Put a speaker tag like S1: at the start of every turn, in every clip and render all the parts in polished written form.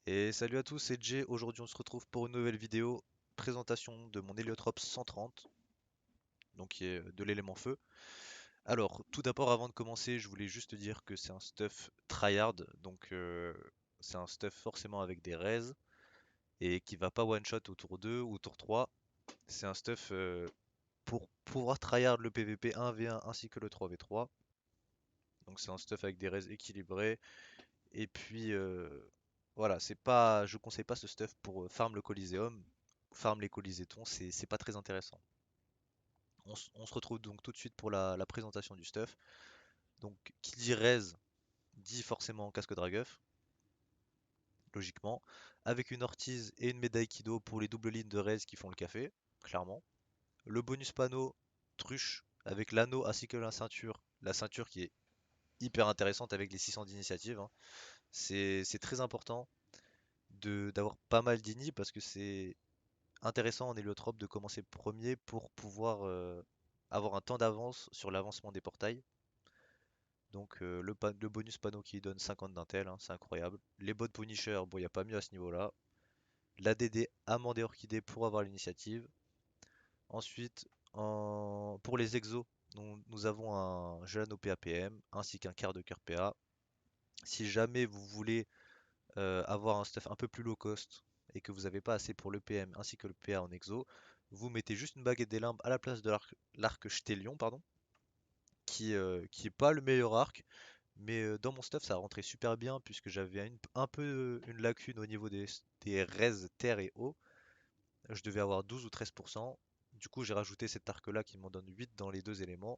S1: Et salut à tous, c'est Jay. Aujourd'hui, on se retrouve pour une nouvelle vidéo présentation de mon Héliotrope 130, donc qui est de l'élément feu. Alors, tout d'abord, avant de commencer, je voulais juste dire que c'est un stuff tryhard, donc c'est un stuff forcément avec des raises et qui va pas one shot au tour 2 ou au tour 3. C'est un stuff pour pouvoir tryhard le PVP 1v1 ainsi que le 3v3. Donc c'est un stuff avec des raises équilibrées. Et puis voilà, c'est pas, je conseille pas ce stuff pour farm le Coliseum, farm les Colisétons, c'est pas très intéressant. On se retrouve donc tout de suite pour la présentation du stuff. Donc qui dit raise dit forcément casque Dragueuf, logiquement, avec une ortize et une médaille Kido pour les doubles lignes de raise qui font le café, clairement. Le bonus panneau truche avec l'anneau ainsi que la ceinture qui est hyper intéressante avec les 600 d'initiative, hein. C'est très important d'avoir pas mal d'inni parce que c'est intéressant en héliotrope de commencer premier pour pouvoir avoir un temps d'avance sur l'avancement des portails. Donc le bonus panneau qui donne 50 d'intel, hein, c'est incroyable. Les bots Punisher, bon, il n'y a pas mieux à ce niveau-là. L'ADD amande et orchidée pour avoir l'initiative. Ensuite, pour les exos, nous avons un Gelano PAPM ainsi qu'un quart de cœur PA. Si jamais vous voulez avoir un stuff un peu plus low cost et que vous n'avez pas assez pour le PM ainsi que le PA en exo, vous mettez juste une baguette des limbes à la place de l'arc Ch'télion, pardon, qui est pas le meilleur arc, mais dans mon stuff ça rentrait super bien puisque j'avais un peu une lacune au niveau des res terre et eau. Je devais avoir 12 ou 13%. Du coup, j'ai rajouté cet arc là qui m'en donne 8 dans les deux éléments,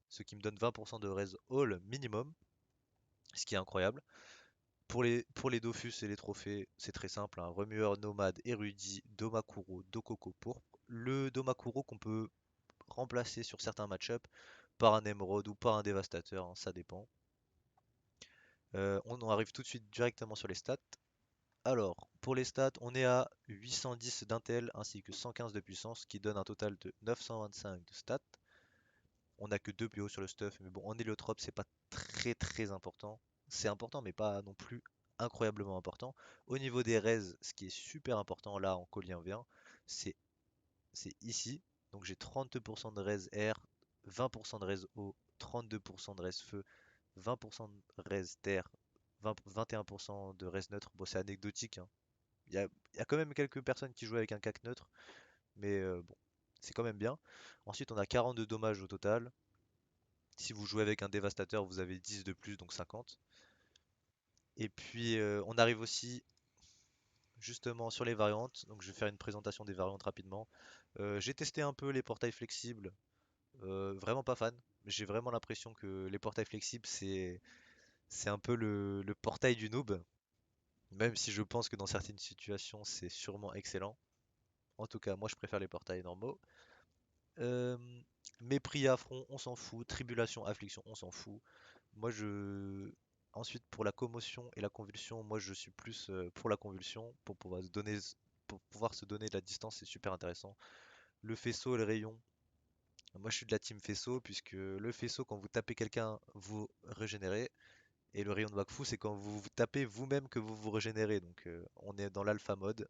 S1: ce qui me donne 20% de res all minimum, ce qui est incroyable. Pour les Dofus et les trophées, c'est très simple, hein. Remueur, nomade, érudit, Domakuro, Dokoko pourpre. Le Domakuro qu'on peut remplacer sur certains match-up par un émeraude ou par un dévastateur, hein, ça dépend. On en arrive tout de suite directement sur les stats. Alors, pour les stats, on est à 810 d'intel ainsi que 115 de puissance, qui donne un total de 925 de stats. On n'a que 2 PO sur le stuff, mais bon, en héliotrope, c'est pas très très important. C'est important, mais pas non plus incroyablement important. Au niveau des res, ce qui est super important là en colien V1, c'est c'est ici. Donc j'ai 32% de res air, 20% de res eau, 32% de res feu, 20% de res terre, 21% de res neutre. Bon, c'est anecdotique, hein. Il y a quand même quelques personnes qui jouent avec un cac neutre, mais bon, c'est quand même bien. Ensuite, on a 42 dommages au total. Si vous jouez avec un dévastateur, vous avez 10 de plus, donc 50. Et puis on arrive aussi justement sur les variantes. Donc je vais faire une présentation des variantes rapidement. J'ai testé un peu les portails flexibles. Vraiment pas fan. J'ai vraiment l'impression que les portails flexibles, c'est un peu le portail du noob. Même si je pense que dans certaines situations, c'est sûrement excellent. En tout cas, moi je préfère les portails normaux. Euh, Mépris à affront, on s'en fout. Tribulation, affliction, on s'en fout. Moi, je. Ensuite, pour la commotion et la convulsion, moi je suis plus pour la convulsion, pour pouvoir se donner de la distance, c'est super intéressant. Le faisceau et le rayon, moi je suis de la team faisceau, puisque le faisceau, quand vous tapez quelqu'un, vous régénérez, et le rayon de Wakfu, c'est quand vous tapez vous-même que vous vous régénérez. Donc on est dans l'alpha mode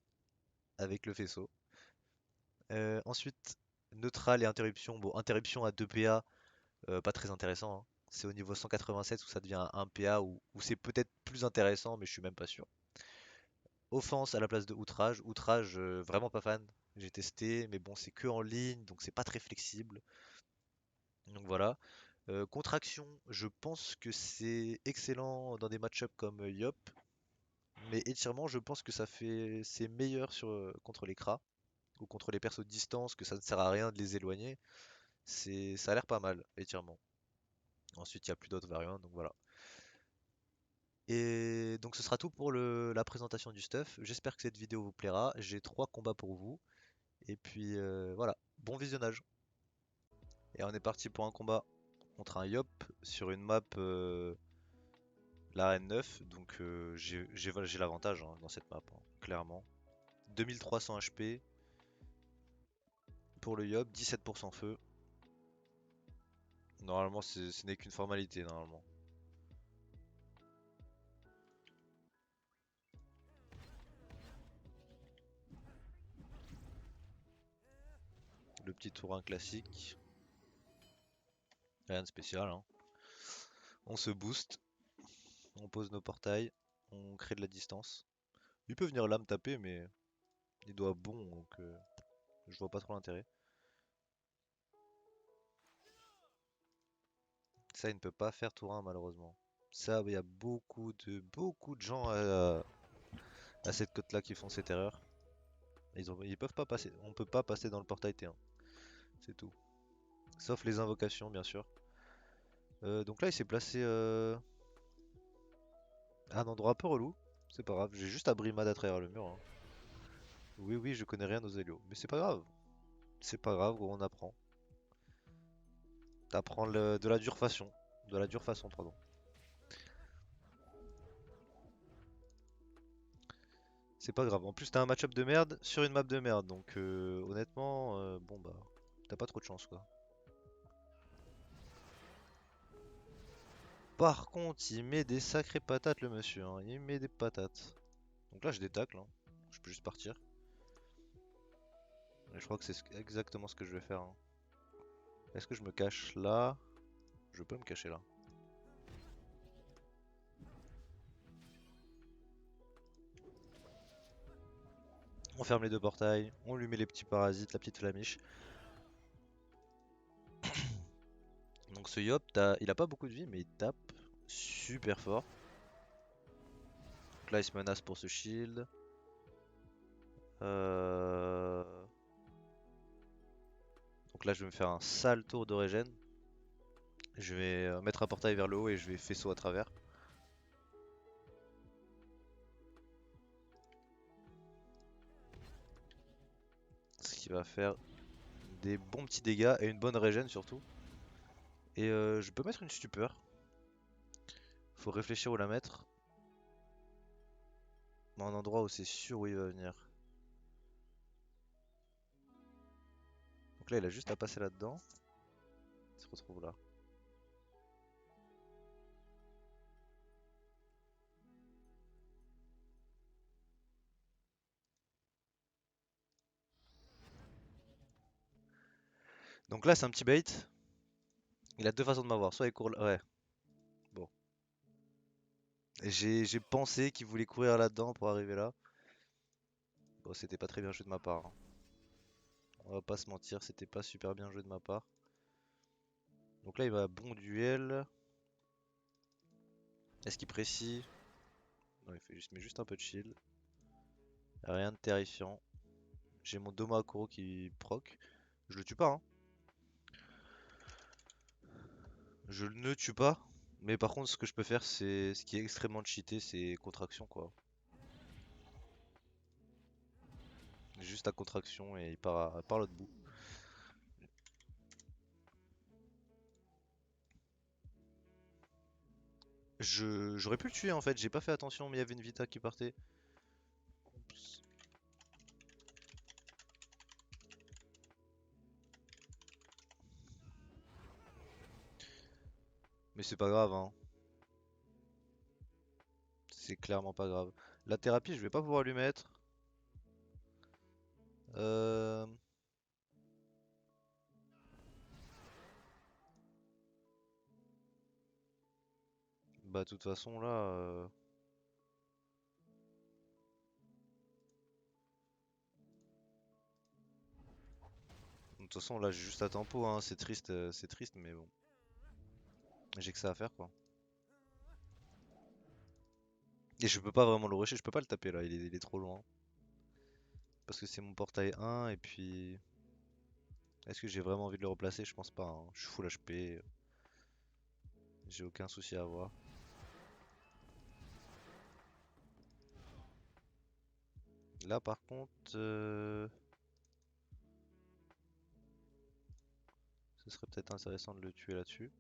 S1: avec le faisceau. Ensuite, neutral et interruption. Bon, interruption à 2 PA, pas très intéressant, hein. C'est au niveau 187 où ça devient un PA où c'est peut-être plus intéressant, mais je suis même pas sûr. Offense à la place de outrage. Outrage, vraiment pas fan. J'ai testé, mais bon, c'est que en ligne, donc c'est pas très flexible. Donc voilà. Contraction, je pense que c'est excellent dans des match-ups comme Yop, mais étirement, je pense que c'est meilleur contre les Kra ou contre les persos de distance, que ça ne sert à rien de les éloigner. Ça a l'air pas mal, étirement. Ensuite, il n'y a plus d'autres variantes, donc voilà. Et donc ce sera tout pour la présentation du stuff. J'espère que cette vidéo vous plaira. J'ai 3 combats pour vous. Et puis voilà, bon visionnage. Et on est parti pour un combat contre un Yop sur une map l'arène 9. Donc j'ai l'avantage, hein, dans cette map, hein, clairement. 2300 HP pour le Yop, 17% feu. Normalement ce n'est qu'une formalité normalement. Le petit tour 1 classique. Rien de spécial, hein. On se booste, on pose nos portails, on crée de la distance. Il peut venir là me taper, mais il doit bon, donc je vois pas trop l'intérêt. Ça, il ne peut pas faire tour 1 malheureusement. Ça, il y a beaucoup de gens à cette cote-là qui font cette erreur. Ils peuvent pas passer, on peut pas passer dans le portail T1, c'est tout. Sauf les invocations, bien sûr. Donc là, il s'est placé à un endroit un peu relou. C'est pas grave, j'ai juste Abrimad à travers le mur, hein. Oui, oui, je connais rien aux Hélio, mais c'est pas grave. C'est pas grave, gros, on apprend. T'apprends de la dure façon. De la dure façon, pardon. C'est pas grave. En plus, t'as un match-up de merde sur une map de merde. Donc, honnêtement, bon bah, t'as pas trop de chance, quoi. Par contre, il met des sacrées patates, le monsieur, hein. Il met des patates. Donc là, je détacle, hein. Je peux juste partir. Et je crois que c'est exactement ce que je vais faire, hein. Est-ce que je me cache là? Je peux me cacher là. On ferme les deux portails, on lui met les petits parasites, la petite flamiche. Donc ce Yop, il a pas beaucoup de vie, mais il tape super fort. Donc là, il se menace pour ce shield. Euh, Donc là, je vais me faire un sale tour de régène. Je vais mettre un portail vers le haut et je vais faisceau à travers. Ce qui va faire des bons petits dégâts et une bonne régène surtout. Et je peux mettre une stupeur. Faut réfléchir où la mettre. Mais un endroit où c'est sûr où il va venir. Donc là, il a juste à passer là-dedans. Il se retrouve là. Donc là, c'est un petit bait. Il a deux façons de m'avoir. Soit il court là. Ouais, bon. J'ai pensé qu'il voulait courir là-dedans pour arriver là. Bon, c'était pas très bien joué de ma part, hein. On va pas se mentir, c'était pas super bien joué de ma part. Donc là, il va bon duel. Est-ce qu'il précise? Non, met juste un peu de shield. Rien de terrifiant. J'ai mon Domo Akuro qui proc. Je le tue pas, hein. Je ne tue pas. Mais par contre, ce que je peux faire, c'est ce qui est extrêmement cheaté, c'est contraction, quoi. Juste à contraction et il part par l'autre bout. J'aurais pu le tuer en fait, j'ai pas fait attention, mais il y avait une Vita qui partait. Oups. Mais c'est pas grave, hein. C'est clairement pas grave. La thérapie, je vais pas pouvoir lui mettre. Euh... Bah, de toute façon, là. De toute façon, là, j'ai juste à tempo, hein. C'est triste, mais bon. J'ai que ça à faire, quoi. Et je peux pas vraiment le rusher, je peux pas le taper là, il est trop loin. Parce que c'est mon portail 1, et puis. Est-ce que j'ai vraiment envie de le replacer? Je pense pas, hein. Je suis full HP. J'ai aucun souci à avoir. Là, par contre. Ce serait peut-être intéressant de le tuer là-dessus.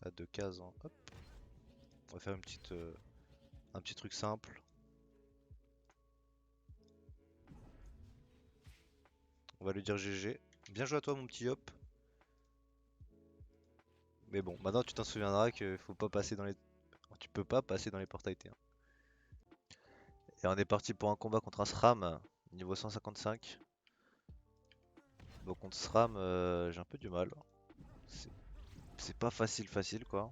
S1: À 2 cases, hein. Hop. On va faire un petit truc simple. On va lui dire GG. Bien joué à toi, mon petit Hop. Mais bon, maintenant tu t'en souviendras qu'il faut pas passer dans les. Tu peux pas passer dans les portails T1. Et on est parti pour un combat contre un SRAM. niveau 155. Donc contre SRAM, j'ai un peu du mal. C'est c'est pas facile quoi.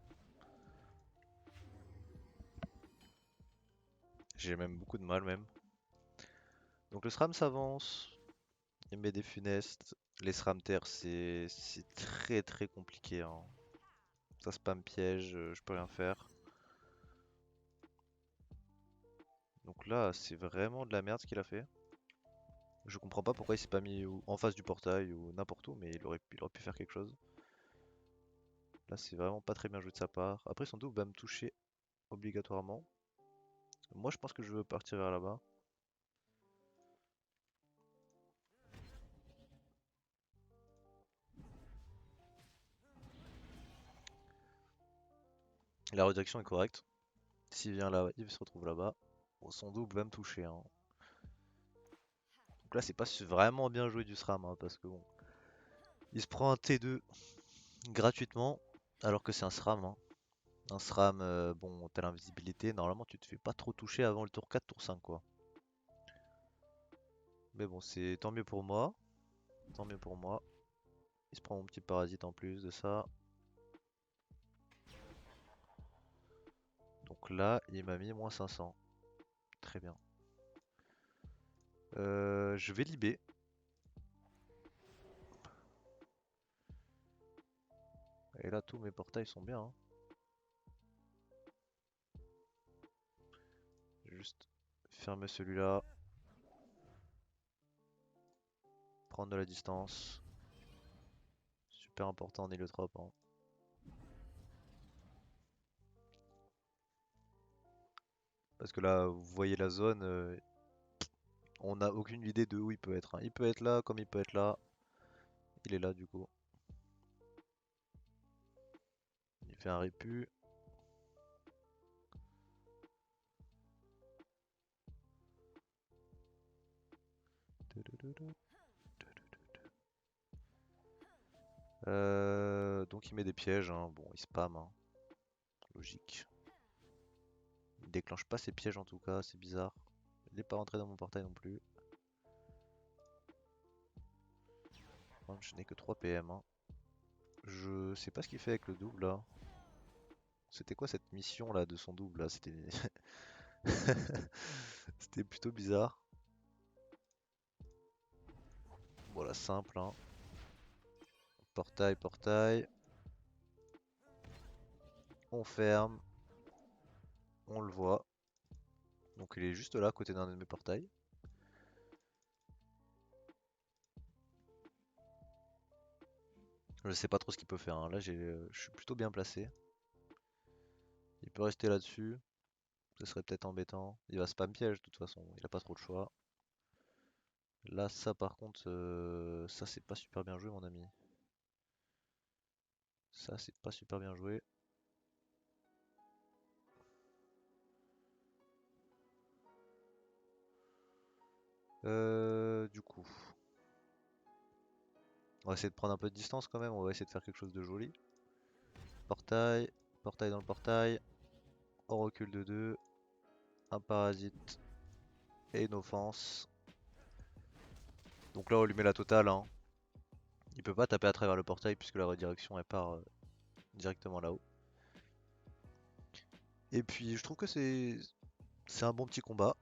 S1: J'ai même beaucoup de mal même. Donc le SRAM s'avance, il met des funestes. Les SRAM terre c'est très compliqué, hein. Ça spam piège, je peux rien faire. Donc là c'est vraiment de la merde ce qu'il a fait. Je comprends pas pourquoi il s'est pas mis en face du portail ou n'importe où, mais il aurait pu faire quelque chose. Là c'est vraiment pas très bien joué de sa part. Après son double va me toucher obligatoirement. Moi je pense que je veux partir vers là-bas. La redirection est correcte. S'il vient là, il se retrouve là-bas. Bon, son double va me toucher, hein. Donc là, c'est pas vraiment bien joué du SRAM, hein, parce que bon, il se prend un T2 gratuitement, alors que c'est un SRAM, hein. Un SRAM, bon, t'as l'invisibilité, normalement tu te fais pas trop toucher avant le tour 4, tour 5, quoi. Mais bon, c'est tant mieux pour moi, tant mieux pour moi. Il se prend mon petit parasite en plus de ça. Donc là, il m'a mis moins 500. Très bien. Je vais libé. Et là, tous mes portails sont bien, hein. Juste fermer celui-là. Prendre de la distance. Super important en héliotrope, hein. Parce que là, vous voyez la zone, on n'a aucune idée de où il peut être, hein. Il peut être là comme il peut être là. Il est là du coup. Il fait un répu. Donc il met des pièges, hein. Bon, il spam, hein. Logique. Il déclenche pas ses pièges en tout cas, c'est bizarre. Il n'est pas rentré dans mon portail non plus. Bon, je n'ai que 3 PM, hein. Je sais pas ce qu'il fait avec le double là. C'était quoi cette mission là de son double là? C'était C'était plutôt bizarre. Voilà, simple, hein. Portail, portail. On ferme. On le voit. Donc il est juste là à côté d'un de mes portails. Je sais pas trop ce qu'il peut faire, hein. Là je suis plutôt bien placé. Il peut rester là-dessus. Ce serait peut-être embêtant. Il va spam piège de toute façon. Il a pas trop de choix. Là ça par contre, ça c'est pas super bien joué mon ami. Ça c'est pas super bien joué. Du coup, on va essayer de prendre un peu de distance quand même. On va essayer de faire quelque chose de joli. Portail, portail dans le portail. On recule de 2. Un parasite et une offense. Donc là on lui met la totale, hein. Il peut pas taper à travers le portail puisque la redirection elle part directement là-haut. Et puis je trouve que c'est un bon petit combat.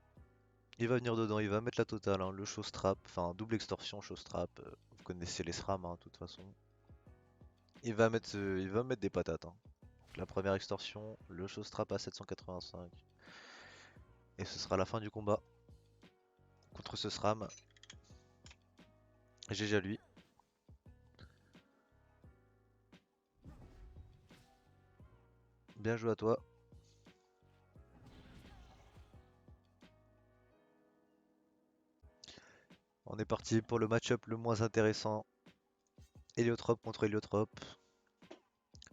S1: Il va venir dedans, il va mettre la totale, hein, le show strap, enfin double extorsion, show strap. Vous connaissez les SRAM, hein, de toute façon. Il va mettre des patates, hein. Donc, la première extorsion, le show strap à 785. Et ce sera la fin du combat contre ce SRAM. GG à lui. Bien joué à toi. On est parti pour le match-up le moins intéressant. Héliotrope contre Héliotrope.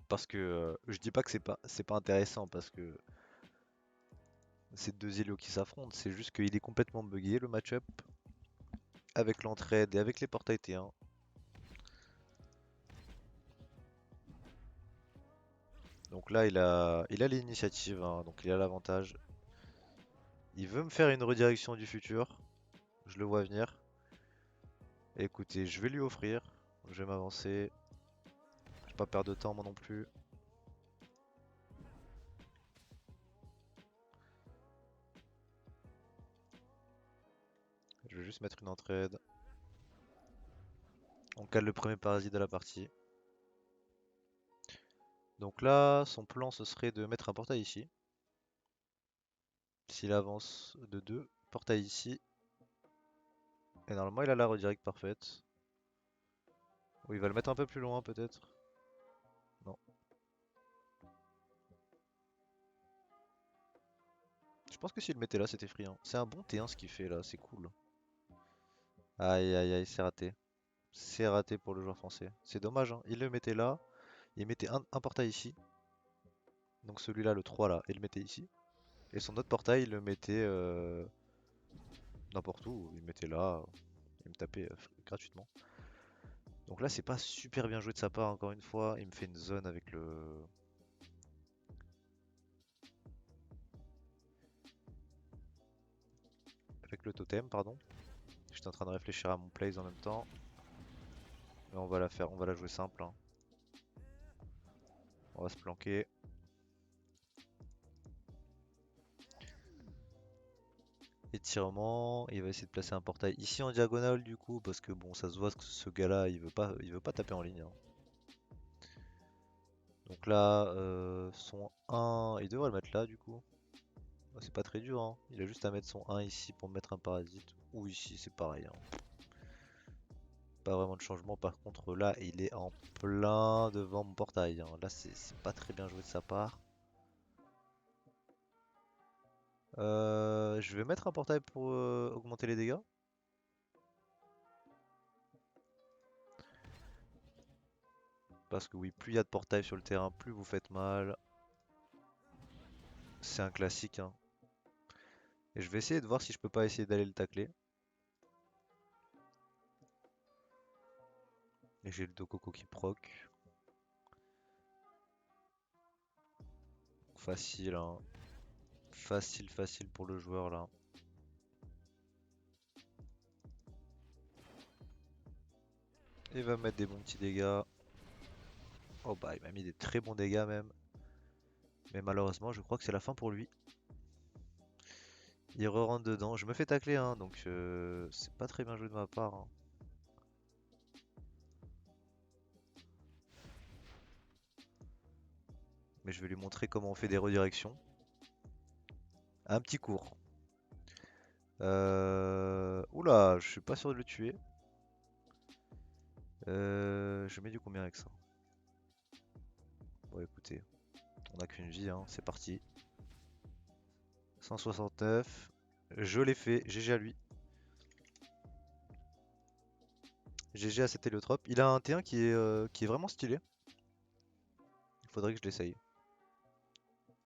S1: Parce que je dis pas que c'est pas intéressant parce que c'est deux îlots qui s'affrontent, c'est juste qu'il est complètement buggé le match-up avec l'entraide et avec les portails T1. Donc là il a l'initiative, hein, donc il a l'avantage. Il veut me faire une redirection du futur. je le vois venir. Écoutez, je vais lui offrir. Je vais m'avancer. Je vais pas perdre de temps moi non plus. Je vais juste mettre une entraide. On cale le premier parasite de la partie. Donc là, son plan ce serait de mettre un portail ici. S'il avance de 2, portail ici. Et normalement il a la redirect parfaite. Ou il va le mettre un peu plus loin peut-être. Non. Je pense que s'il le mettait là c'était free, hein. C'est un bon T1 ce qu'il fait là, c'est cool. Aïe aïe aïe, c'est raté. C'est raté pour le joueur français. C'est dommage, hein. Il le mettait là. Il mettait un portail ici. Donc celui-là, le 3 là, il le mettait ici. Et son autre portail, il le mettait n'importe où. Il le mettait là. Il me tapait gratuitement. Donc là, c'est pas super bien joué de sa part, encore une fois. Il me fait une zone avec le totem, pardon. J'étais en train de réfléchir à mon plays en même temps. Mais on va la faire, on va la jouer simple, hein. On va se planquer. Étirement, il va essayer de placer un portail ici en diagonale du coup, parce que bon, ça se voit que ce gars-là, il veut pas taper en ligne, hein. Donc là, son 1, il devrait le mettre là du coup. Bah, c'est pas très dur, hein. Il a juste à mettre son 1 ici pour mettre un parasite. Ou ici, c'est pareil, hein. Pas vraiment de changement. Par contre, là, il est en plein devant mon portail, hein. Là, c'est pas très bien joué de sa part. Je vais mettre un portail pour augmenter les dégâts. Parce que oui, plus il y a de portails sur le terrain, plus vous faites mal. C'est un classique, hein. Et je vais essayer de voir si je peux pas essayer d'aller le tacler. Et j'ai le Dokoko qui proc. Facile, hein. Facile, facile pour le joueur là. Il va mettre des bons petits dégâts. Oh bah il m'a mis des très bons dégâts même. Mais malheureusement je crois que c'est la fin pour lui. Il re-rentre dedans. Je me fais tacler, hein, donc c'est pas très bien joué de ma part, hein. Mais je vais lui montrer comment on fait des redirections. Un petit cours. Oula, je suis pas sûr de le tuer. Je mets du combien avec ça? Bon écoutez, on a qu'une vie, hein, c'est parti. 169. Je l'ai fait, GG à lui. GG à cet héliotrope. Il a un T1 qui est vraiment stylé. Il faudrait que je l'essaye.